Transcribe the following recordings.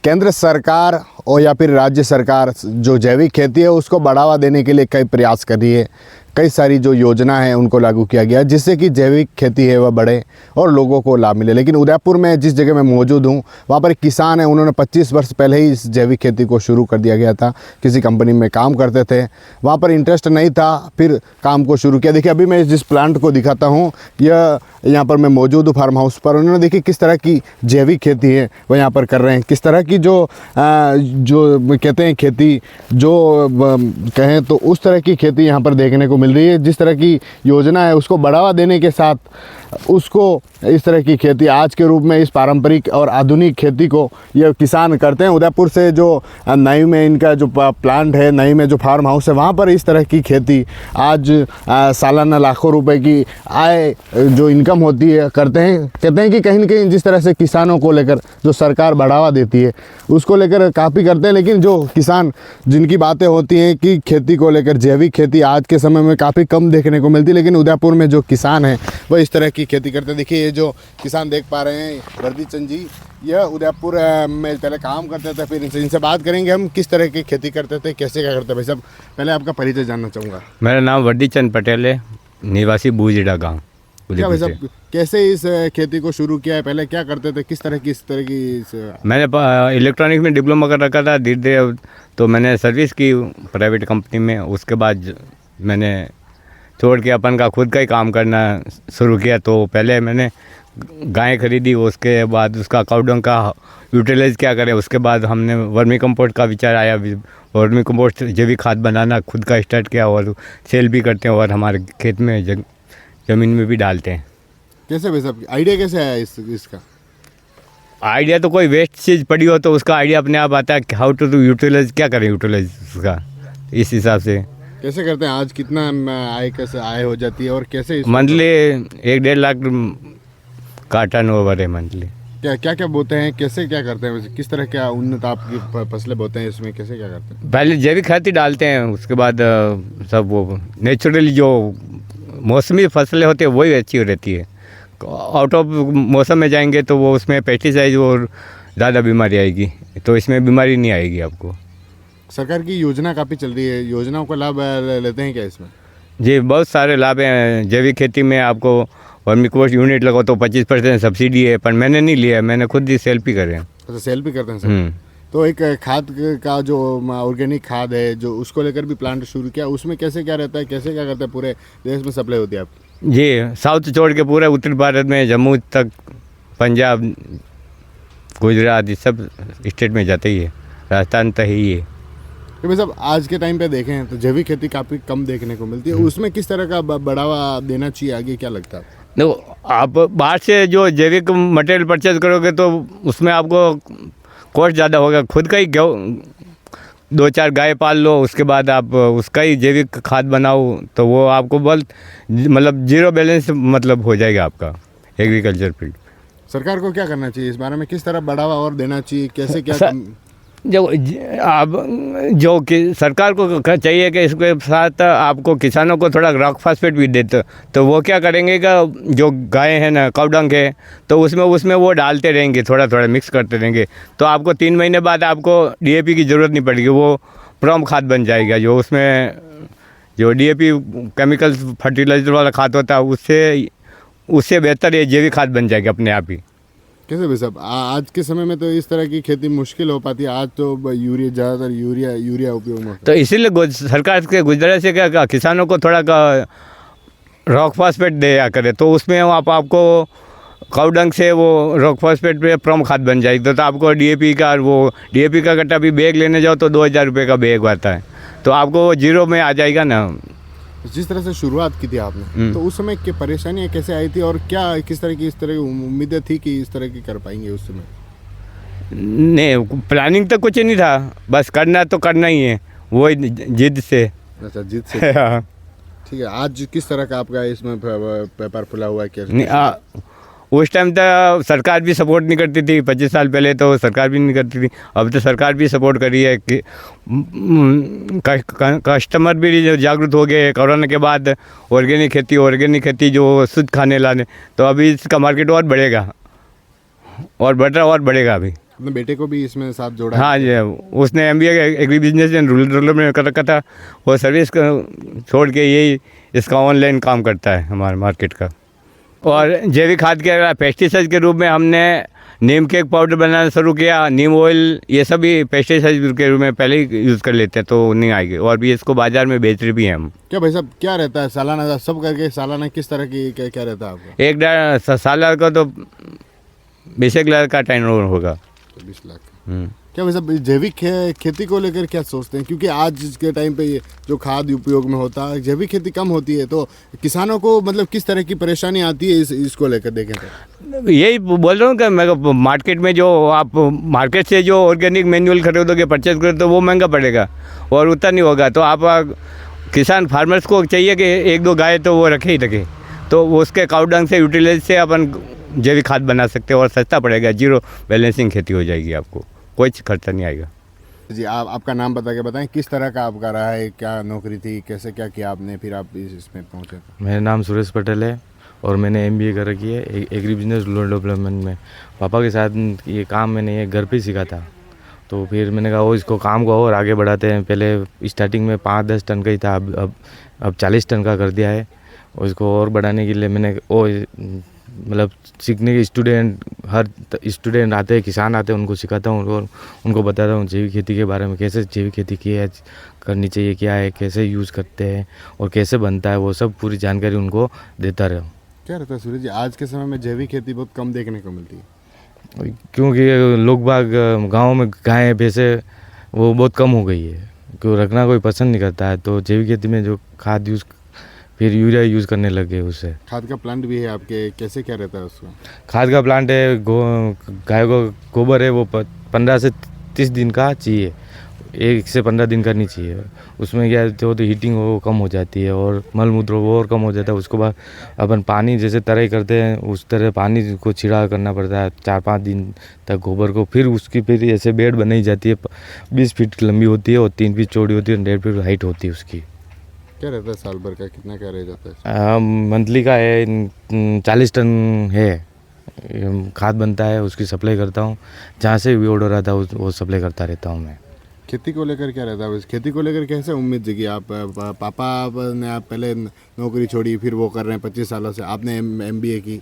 केंद्र सरकार और या फिर राज्य सरकार जो जैविक खेती है उसको बढ़ावा देने के लिए कई प्रयास कर रही है। कई सारी जो योजना है उनको लागू किया गया जिससे कि जैविक खेती है वह बढ़े और लोगों को लाभ मिले। लेकिन उदयपुर में जिस जगह मैं मौजूद हूँ वहाँ पर एक किसान है, उन्होंने 25 वर्ष पहले ही इस जैविक खेती को शुरू कर दिया गया था। किसी कंपनी में काम करते थे, वहाँ पर इंटरेस्ट नहीं था, फिर काम को शुरू किया। देखिए अभी मैं जिस प्लांट को दिखाता हूँ, यह यहाँ पर मैं मौजूद हूँ फार्म हाउस पर। उन्होंने देखिए किस तरह की जैविक खेती है वह यहाँ पर कर रहे हैं। किस तरह की जो कहते हैं खेती जो कहें तो उस तरह की खेती यहाँ पर देखने को मिल रही है। जिस तरह की योजना है उसको बढ़ावा देने के साथ उसको इस तरह की खेती आज के रूप में इस पारंपरिक और आधुनिक खेती को ये किसान करते हैं। उदयपुर से जो नई में इनका जो प्लांट है, नई में जो फार्म हाउस है, वहाँ पर इस तरह की खेती आज सालाना लाखों रुपए की आय जो इनकम होती है करते हैं। कहते हैं कि कहीं ना कहीं जिस तरह से किसानों को लेकर जो सरकार बढ़ावा देती है उसको लेकर काफ़ी करते हैं। लेकिन जो किसान जिनकी बातें होती हैं कि खेती को लेकर जैविक खेती आज के समय में काफ़ी कम देखने को मिलती है, लेकिन उदयपुर में जो किसान हैं वह इस तरह की खेती करते हैं। देखिए ये जो किसान देख पा रहे हैं वर्दी चंद जी, यह उदयपुर में पहले काम करते थे। फिर इनसे बात करेंगे हम किस तरह की खेती करते थे, कैसे क्या करते हैं। भाई साहब पहले आपका परिचय जानना चाहूँगा। मेरा नाम वर्दी चंद पटेल है, निवासी बूजड़ा गाँव। क्या भाई साहब कैसे इस खेती को शुरू किया है, पहले क्या करते थे, किस तरह की मैंने इलेक्ट्रॉनिक्स में डिप्लोमा कर रखा था। धीरे धीरे तो मैंने सर्विस की प्राइवेट कंपनी में। उसके बाद मैंने छोड़ के अपन का खुद का ही काम करना शुरू किया। तो पहले मैंने गाय खरीदी, उसके बाद उसका काउडंग का यूटिलाइज क्या करें। उसके बाद हमने वर्मी कंपोस्ट का विचार आया। वर्मी कंपोस्ट जैविक खाद बनाना खुद का स्टार्ट किया और सेल भी करते हैं और हमारे खेत में ज़मीन में भी डालते हैं। कैसे भाई साहब आइडिया कैसे आया इसका? आइडिया तो कोई वेस्ट चीज़ पड़ी हो तो उसका आइडिया अपने आप आता है कि हाउ टू यूटिलाइज, क्या करें यूटिलाइज उसका। इस हिसाब से कैसे करते हैं? आज कितना आय कैसे आय हो जाती है और कैसे मंथली 1-1.5 लाख का टर्नओवर है मंथली। क्या क्या बोते हैं, कैसे क्या करते हैं, वैसे किस तरह क्या उन्नत आपकी फसलें बोते हैं, इसमें कैसे क्या करते हैं? पहले जैविक खेती डालते हैं, उसके बाद सब वो नेचुरली जो मौसमी फसलें होती है वही अच्छी रहती है। आउट ऑफ मौसम में जाएंगे तो वो उसमें पेस्टिसाइड और ज़्यादा बीमारी आएगी, तो इसमें बीमारी नहीं आएगी आपको। सरकार की योजना काफ़ी चल रही है, योजनाओं का लाभ लेते हैं क्या इसमें? जी बहुत सारे लाभ हैं। जैविक खेती में आपको वर्मी कंपोस्ट यूनिट लगाओ तो 25% सब्सिडी है, पर मैंने नहीं लिया, मैंने खुद ही सेल भी करे हैं। अच्छा सेल भी करते हैं सर। तो एक खाद का जो ऑर्गेनिक खाद है जो उसको लेकर भी प्लांट शुरू किया, उसमें कैसे क्या रहता है, कैसे क्या करते हैं, पूरे देश में सप्लाई होती है आपकी? जी साउथ छोड़ के पूरे उत्तर भारत में, जम्मू तक, पंजाब, गुजरात, ये सब स्टेट में जाते ही है, राजस्थान तक ही है। तो भाई साहब आज के टाइम पे देखें तो जैविक खेती काफ़ी कम देखने को मिलती है, उसमें किस तरह का बढ़ावा देना चाहिए आगे, क्या लगता है? देखो आप बाहर से जो जैविक मटेरियल परचेज करोगे तो उसमें आपको कॉस्ट ज़्यादा होगा। खुद का ही 2-4 गाय पाल लो, उसके बाद आप उसका ही जैविक खाद बनाओ तो वो आपको बहुत मतलब जीरो बैलेंस मतलब हो जाएगा आपका एग्रीकल्चर फील्ड। सरकार को क्या करना चाहिए इस बारे में, किस तरह बढ़ावा और देना चाहिए, कैसे क्या जो आप जो कि सरकार को चाहिए कि इसके साथ आपको किसानों को थोड़ा रॉक फास्फेट भी देते, तो वो क्या करेंगे कि जो गाय है ना, काउडंग है, तो उसमें वो डालते रहेंगे, थोड़ा थोड़ा मिक्स करते रहेंगे, तो आपको 3 महीने बाद आपको DAP की ज़रूरत नहीं पड़ेगी, वो प्रॉम खाद बन जाएगा। जो उसमें जो DAP केमिकल फर्टिलाइजर वाला खाद होता है उससे बेहतर ये जैविक खाद बन जाएगा अपने आप ही। कैसे भाई साहब आज के समय में तो इस तरह की खेती मुश्किल हो पाती है, आज तो यूरिया ज़्यादातर यूरिया उपयोग में, तो इसीलिए सरकार के गुजरात से क्या किसानों को थोड़ा रॉक फास्फेट दिया करे, तो उसमें आपको काउडंग से वो रॉक फास्फेट पे प्रॉम खाद बन जाएगी। तो आपको DAP का कट्टा भी बैग लेने जाओ तो 2000 रुपये का बैग आता है, तो आपको वो जीरो में आ जाएगा ना। जिस तरह से शुरुआत की थी आपने, तो उस समय क्या परेशानियाँ कैसे आई थी और क्या किस तरह की उम्मीदें थी कि इस तरह की कर पाएंगे उस समय? नहीं प्लानिंग तो कुछ नहीं था, बस करना तो करना ही है, वो जिद से। अच्छा जिद से ठीक है। आज किस तरह का आपका इसमें पेपर खुला हुआ है क्या? उस टाइम तो सरकार भी सपोर्ट नहीं करती थी, 25 साल पहले तो सरकार भी नहीं करती थी। अब तो सरकार भी सपोर्ट कर रही है कि कस्टमर भी जागरूक हो गए कोरोना के बाद। ऑर्गेनिक खेती जो शुद्ध खाने लाने, तो अभी इसका मार्केट और बढ़ेगा और बढ़ रहा और बढ़ेगा अभी। अपने बेटे को भी इसमें साथ जोड़ा है? हाँ जी, उसने MBA agri business and rural development कर रखा था। वो सर्विस छोड़ के यही इसका ऑनलाइन काम करता है हमारे मार्केट का। और जैविक खाद के पेस्टिसाइड के रूप में हमने नीम केक पाउडर बनाना शुरू किया। नीम ऑयल ये सभी पेस्टिसाइड के रूप में पहले ही यूज़ कर लेते हैं तो नहीं आएगी, और भी इसको बाज़ार में बेच रहे भी हैं हम। क्या भाई साहब क्या रहता है सालाना सब करके, सालाना किस तरह की क्या रहता है आपका? 1.5 साल का तो 20 लाख का टर्नओवर होगा। 20 लाख। हम्म। क्या भाई साहब जैविक खेती को लेकर क्या सोचते हैं? क्योंकि आज के टाइम पे ये जो खाद उपयोग में होता है, जैविक खेती कम होती है, तो किसानों को मतलब किस तरह की परेशानी आती है इसको लेकर देखें तो? यही बोल रहा हूँ कि मैं मार्केट में जो आप मार्केट से जो ऑर्गेनिक मैन्युअल खरीदोगे, परचेज करोगे तो वो महंगा पड़ेगा और उतना नहीं होगा। तो आप किसान फार्मर्स को चाहिए कि 1-2 गाय तो वो रखे ही रखे, तो उसके काउडंग से यूटिलाइज से अपन जैविक खाद बना सकते हैं और सस्ता पड़ेगा। जीरो बैलेंसिंग खेती हो जाएगी, आपको कोई खर्चा नहीं आएगा। जी आपका नाम बता के बताएं, किस तरह का आपका रहा है, क्या नौकरी थी, कैसे क्या किया आपने, फिर आप इसमें पहुंचे? मेरा नाम सुरेश पटेल है और मैंने MBA कर रखी है एग्री बिजनेस रूरल डेवलपमेंट में। पापा के साथ ये काम मैंने ये घर पे ही सीखा था, तो फिर मैंने कहा वो इसको काम को और आगे बढ़ाते हैं। पहले स्टार्टिंग में 5-10 टन का ही था, अब 40 टन का कर दिया है। और इसको और बढ़ाने के लिए मैंने मतलब सीखने के हर स्टूडेंट आते हैं, किसान आते हैं, उनको सिखाता हूँ और उनको बताता हूँ जैविक खेती के बारे में, कैसे जैविक खेती करनी चाहिए, क्या है, कैसे यूज़ करते हैं और कैसे बनता है, वो सब पूरी जानकारी उनको देता रहा। क्या रहता है सूरज जी, आज के समय में जैविक खेती बहुत कम देखने को मिलती है? क्योंकि लोग बाग गाँव में गायें भैंसे वो बहुत कम हो गई है, क्यों रखना कोई पसंद नहीं करता है। तो जैविक खेती में जो खाद फिर यूरिया यूज़ करने लगे उससे। खाद का प्लांट भी है आपके, कैसे क्या रहता है उसका? खाद का प्लांट है, गाय को गोबर है, वो 15 से 30 दिन का चाहिए, 1 से 15 दिन का नहीं चाहिए। उसमें क्या तो हीटिंग वो कम हो जाती है और मल मूत्र वो और कम हो जाता है। उसके बाद अपन पानी जैसे तराई करते हैं उस तरह पानी को छिड़काव करना पड़ता है 4-5 दिन तक गोबर को। फिर उसकी फिर ऐसे बेड बनाई जाती है, 20 फीट लंबी होती है और 3 फीट चौड़ी होती है, 1.5 फीट हाइट होती है उसकी। क्या रहता है साल भर का, कितना क्या रह जाता है? मंथली का है 40 टन है खाद बनता है, उसकी सप्लाई करता हूँ। जहाँ से भी ऑर्डर आता है वो सप्लाई करता रहता हूँ मैं। खेती को लेकर क्या रहता है? इस खेती को लेकर कैसे उम्मीद जगी? आप पापा ने आप पहले नौकरी छोड़ी, फिर वो कर रहे हैं 25 सालों से, आपने MBA की।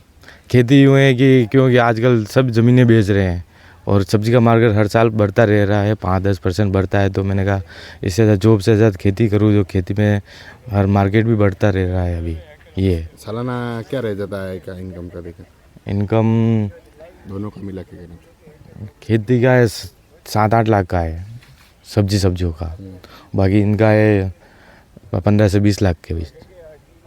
खेती यूँ है कि क्योंकि आजकल सब ज़मीनें बेच रहे हैं और सब्जी का मार्केट हर साल बढ़ता रह रहा है, 5-10% बढ़ता है। तो मैंने कहा इससे ज़्यादा जॉब से ज़्यादा खेती करूँ, जो खेती में हर मार्केट भी बढ़ता रह रहा है अभी। ये सालाना क्या रह जाता है क्या इनकम का? देखा इनकम दोनों का मिला के कहना, खेती का है 7-8 लाख का है, सब्जियों का। बाकी इनका है 15 से 20 लाख के बीच।